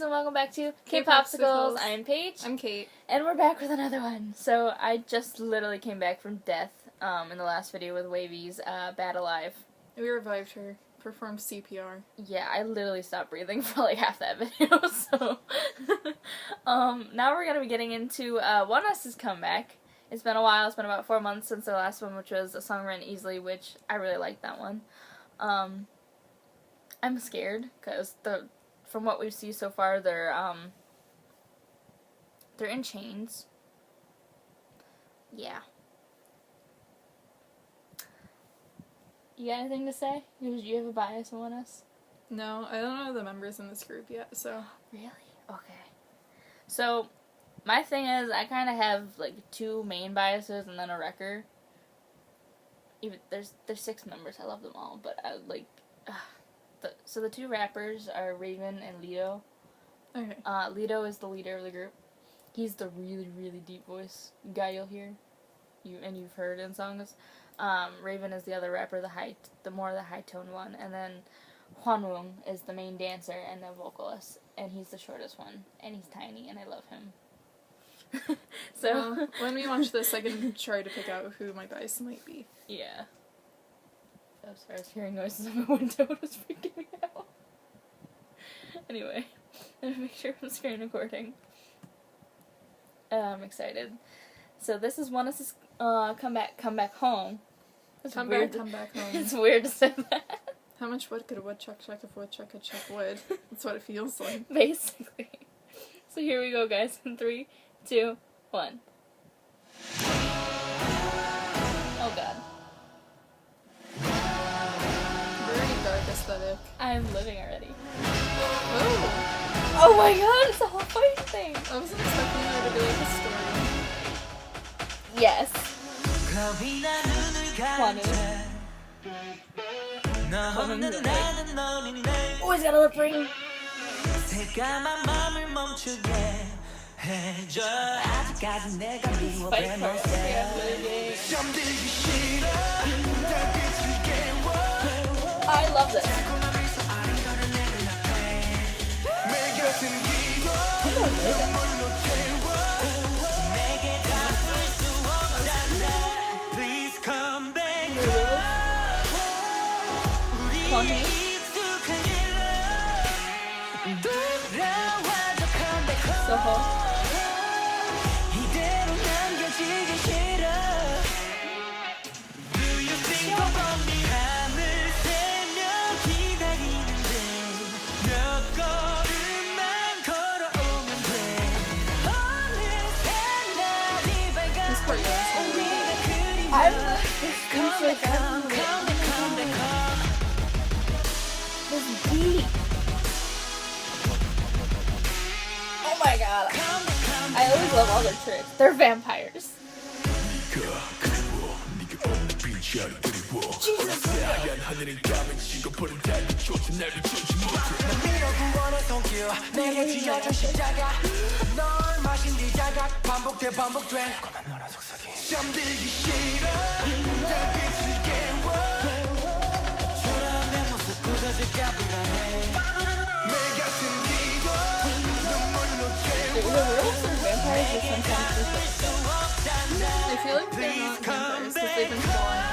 and welcome back to K-Popsicles. I'm Paige. I'm Kate. And we're back with another one. So, I just literally came back from death in the last video with Wavy's Bad Alive. We revived her, performed CPR. Yeah, I literally stopped breathing for like half that video, so... now we're going to be getting into Oneus' comeback. It's been a while, it's been about 4 months since their last one, which was A Song Ran Easily, which I really liked that one. I'm scared, because from what we see so far, they're in chains. Yeah. You got anything to say? Do you have a bias on us? No, I don't know the members in this group yet, so... Really? Okay. So, my thing is, I kind of have, like, 2 main biases and then a wrecker. Even, there's 6 members, I love them all, but I, like... So the 2 rappers are Raven and Lito. Okay. Lito is the leader of the group. He's the really, really deep voice guy you'll hear. You've heard in songs. Raven is the other rapper, the more the high tone one. And then Hwanwoong is the main dancer and the vocalist. And he's the shortest one. And he's tiny, and I love him. So well, when we watch this, I can try to pick out who my bias might be. Yeah. I'm sorry, I was hearing noises on my window. It was freaking me out. Anyway, I'm gonna make sure I'm screen recording. I'm excited. So this is Oneus' come back home. Come back home. It's weird to say that. How much wood could a woodchuck chuck if woodchuck could chuck wood? That's what it feels like. Basically. So here we go, guys. In 3, 2, 1. Oh god. Very dark aesthetic. I'm living already. Oh! Oh my god, it's a whole fight thing! I wasn't expecting there to be like a story. Yes. Always got a lip ring. I love this. This beat. Oh my god. I always love all their tricks. They're vampires. I feel like they're not vampires because they've been falling.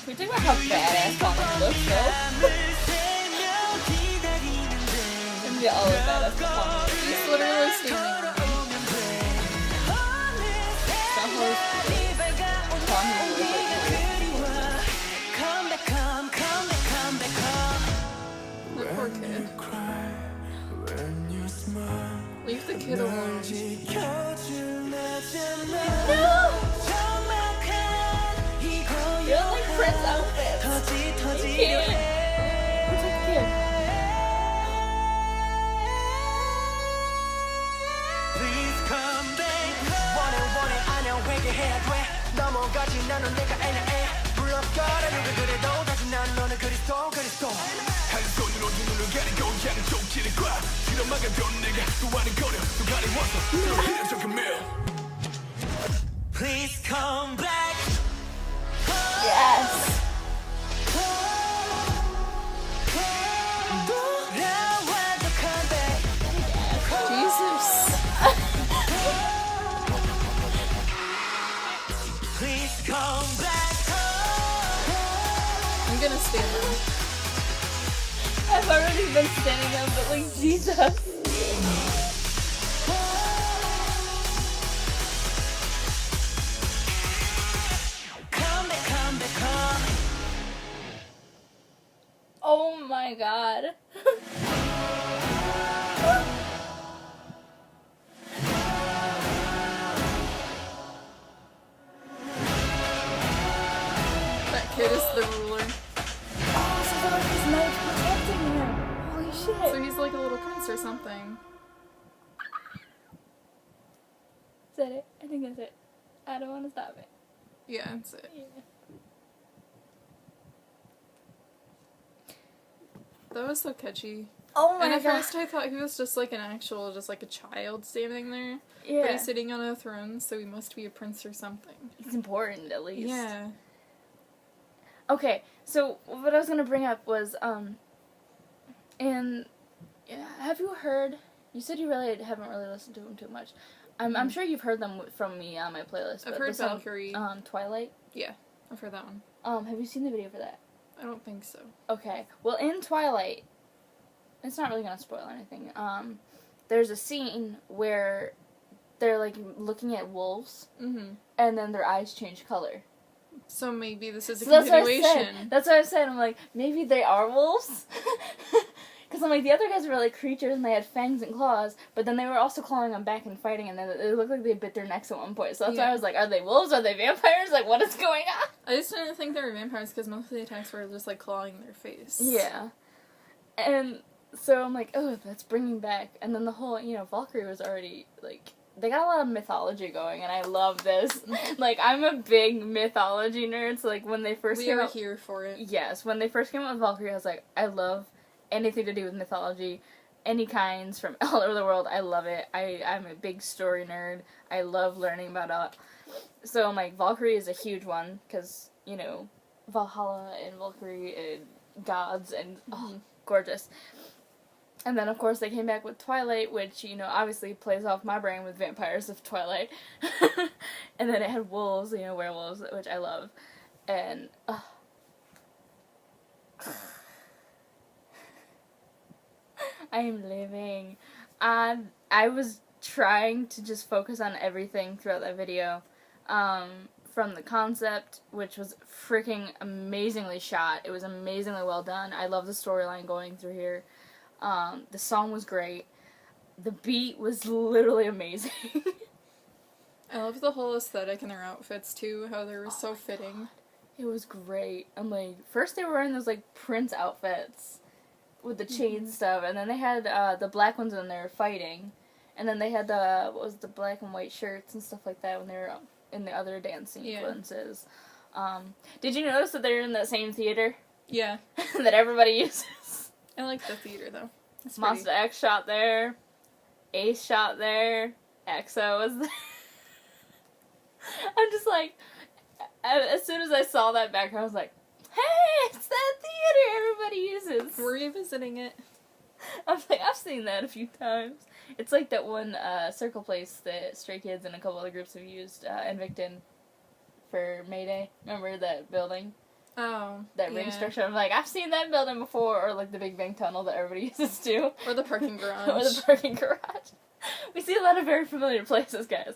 Can we talk about how badass Hwanwoong looks, though? And all of badass Hwanwoong. He's literally standing on them. The poor kid. Leave the kid alone. No! You're like Prince outfits. You can't. Protect the kid. Please come back. 원해 안녕 회개해야 돼. 넘어가지 않은 내가 애매해. 불러거라 누가 그래도 다시 난 너는 그리스도 한 손으로 두 눈을 가리고 양쪽 길과 뒤로 막아던 내가 또 아는 거려 또 가리워서 또 흐려져 밀 Please come back Yes. 돌아와도 come back Jesus. Please come back I'm gonna stand them. I've already been standing them, but like Jesus. Come back, come back, come Oh my god. That kid is the ruler. Oh, so there are these knights protecting him. Holy shit. So he's like a little prince or something. Is that it? I think that's it. I don't want to stop it. Yeah, that's it. Yeah. That was so catchy. Oh my And at god. first I thought he was just like an actual, just like a child standing there. But Yeah. he's sitting on a throne, so he must be a prince or something. He's important at least. Yeah. Okay, so what I was gonna bring up was and yeah, have you heard? You said you really haven't really listened to them too much. I'm sure you've heard them from me on my playlist. I've but heard the song, Valkyrie. Twilight. Yeah, I've heard that one. Have you seen the video for that? I don't think so. Okay. Well, in Twilight, it's not really gonna spoil anything. There's a scene where they're like looking at wolves, Mm-hmm. and then their eyes change color. So maybe this is a So that's what I continuation. said. That's what I said. I'm like, maybe they are wolves. Because I'm like, the other guys were like creatures and they had fangs and claws, but then they were also clawing them back and fighting, and then it looked like they bit their necks at one point. So that's why Yeah. I was like, are they wolves? Are they vampires? Like, what is going on? I just didn't think they were vampires because most of the attacks were just like clawing their face. Yeah. And so I'm like, oh, that's bringing back. And then the whole, Valkyrie was already, like, they got a lot of mythology going, and I love this. Like, I'm a big mythology nerd, so, like, when they first We came are out... here for it. Yes, when they first came out with Valkyrie, I was like, I love anything to do with mythology. Any kinds from all over the world, I love it. I'm a big story nerd. I love learning about it. So I'm like, Valkyrie is a huge one, because, Valhalla and Valkyrie and gods and gorgeous. And then, of course, they came back with Twilight, which, obviously plays off my brain with vampires of Twilight. And then it had wolves, werewolves, which I love. And, I am living. I was trying to just focus on everything throughout that video. From the concept, which was freaking amazingly shot. It was amazingly well done. I love the storyline going through here. The song was great. The beat was literally amazing. I love the whole aesthetic in their outfits too, how they were so fitting. It was great. I'm like, first they were wearing those like Prince outfits with the chains and stuff, and then they had the black ones when they were fighting, and then they had the black and white shirts and stuff like that when they were in the other dance sequences. Did you notice that they're in the same theater Yeah. that everybody uses? I like the theater though. It's pretty. Monster X shot there, Ace shot there, EXO was there. I'm just like, as soon as I saw that background, I was like, hey, it's that theater everybody uses. We're revisiting it. I was like, I've seen that a few times. It's like that one circle place that Stray Kids and a couple other groups have used, Invictin, for May Day. Remember that building? Oh. That ring structure? I'm like, I've seen that building before, or like the Big Bang Tunnel that everybody uses too. Or the parking garage. Or the parking garage. We see a lot of very familiar places, guys.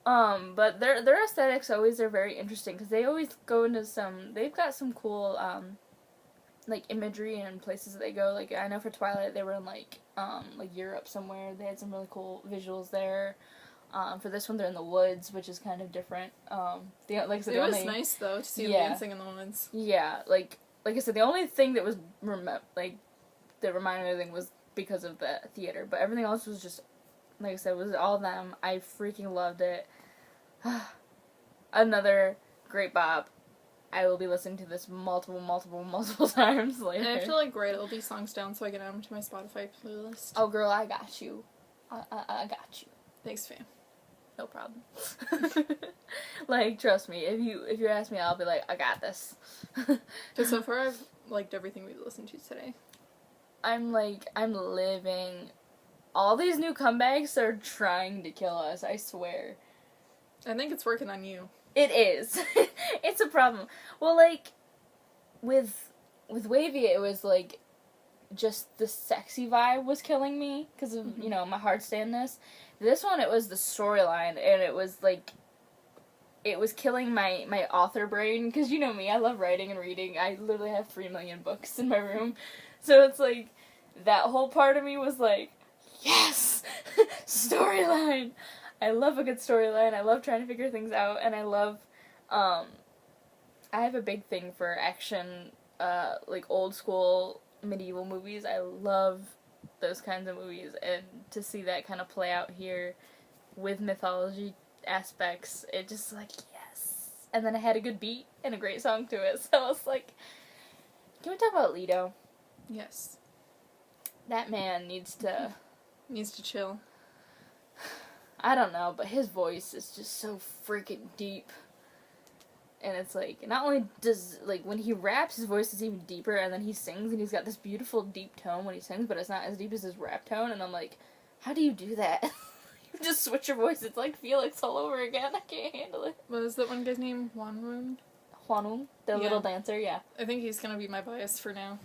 But their aesthetics always are very interesting, because they always go into they've got some cool, like, imagery and places that they go. Like, I know for Twilight, they were in, like Europe somewhere. They had some really cool visuals there. For this one, they're in the woods, which is kind of different. Like I said, It was nice, though, to see them dancing in the woods. Yeah, like I said, the only thing that was, that reminded me of anything was because of the theater. But everything else was just, like I said, was all them. I freaking loved it. Another great bop. I will be listening to this multiple times later. And I have to like write all these songs down so I can add them to my Spotify playlist. Oh, girl, I got you. I got you. Thanks, fam. No problem. Like, trust me, if you ask me, I'll be like, I got this. Because so far I've liked everything we've listened to today. I'm living. All these new comebacks are trying to kill us, I swear. I think it's working on you. It is. It's a problem. Well, like, with Wavy, it was, like, just the sexy vibe was killing me because of, you know, my hard standness. This one, it was the storyline, and it was, like, it was killing my author brain, because you know me, I love writing and reading. I literally have 3 million books in my room. So it's, like, that whole part of me was, like, yes! Storyline! I love a good storyline. I love trying to figure things out, and I love, I have a big thing for action, like, old school medieval movies. I love those kinds of movies, and to see that kind of play out here with mythology aspects, it just, like, yes. And then I had a good beat and a great song to it, so I was like, can we talk about Leto? Yes. That man needs to chill. I don't know, but his voice is just so freaking deep. And it's like, not only does, like, when he raps, his voice is even deeper, and then he sings, and he's got this beautiful deep tone when he sings, but it's not as deep as his rap tone, and I'm like, how do you do that? You just switch your voice, it's like Felix all over again, I can't handle it. What is that one guy's name? Hwanwoong? Hwanwoong, the little dancer, yeah. I think he's gonna be my bias for now.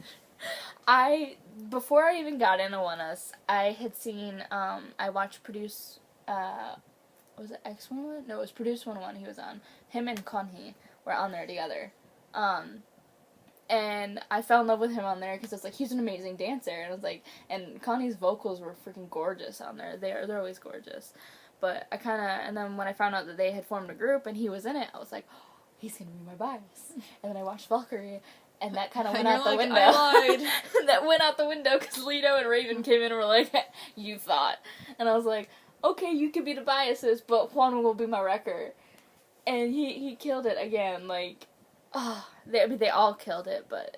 Before I even got into Oneus, I had seen, I watched Produce, was it X11? No, it was Produce 101 he was on. Him and Conhee were on there together. And I fell in love with him on there because I was like, he's an amazing dancer. And I was like, and Conhee's vocals were freaking gorgeous on there. They're always gorgeous. But I kind of, and then when I found out that they had formed a group and he was in it, I was like, oh, he's going to be my bias. And then I watched Valkyrie, and that kind of went out the window. I lied. That went out the window because Leto and Raven came in and were like, you thought. And I was like, okay, you can be the biases, but Juan will be my wrecker. And he killed it again, like, they all killed it, but,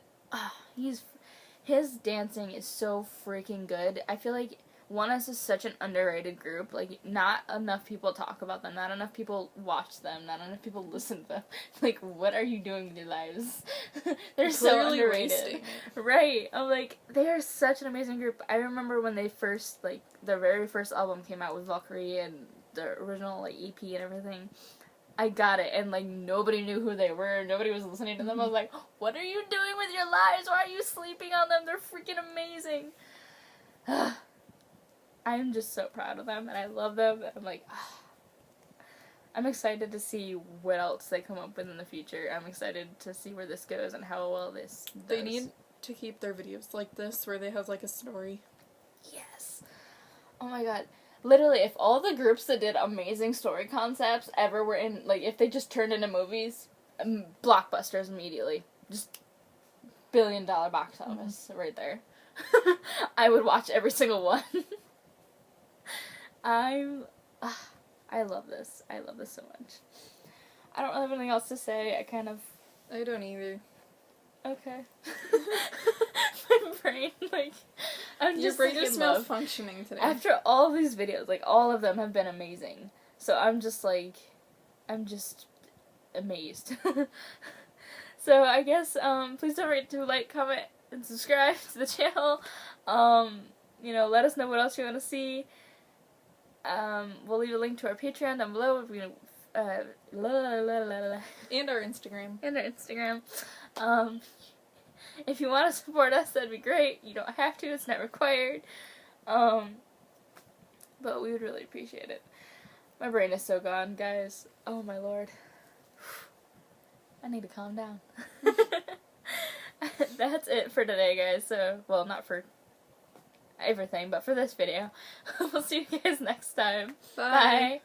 his dancing is so freaking good. I feel like Oneus is such an underrated group, like, not enough people talk about them, not enough people watch them, not enough people listen to them. Like, what are you doing with your lives? They're so underrated. Right. I'm like, they are such an amazing group. I remember when they first, like, their very first album came out with Valkyrie and the original, like, EP and everything. I got it, and, like, nobody knew who they were, nobody was listening to them. I was like, what are you doing with your lives? Why are you sleeping on them? They're freaking amazing. I'm just so proud of them, and I love them, and I'm like, I'm excited to see what else they come up with in the future. I'm excited to see where this goes and how well this does. They need to keep their videos like this, where they have, like, a story. Yes. Oh my god. Literally, if all the groups that did amazing story concepts ever were in, like, if they just turned into movies, blockbusters immediately. Just $1 billion box office right there. I would watch every single one. I love this. I love this so much. I don't really have anything else to say. I don't either. Okay. My brain, like, I'm Your just brain like, is in love. malfunctioning today. After all these videos, like, all of them have been amazing. So I'm just, like, I'm just amazed. So I guess, please don't forget to like, comment, and subscribe to the channel. You know, let us know what else you want to see. We'll leave a link to our Patreon down below. If we, And our Instagram. and our Instagram. If you want to support us, that'd be great. You don't have to, it's not required. But we would really appreciate it. My brain is so gone, guys. Oh my lord. I need to calm down. That's it for today, guys. So, well, not for everything, but for this video. We'll see you guys next time. Bye. Bye.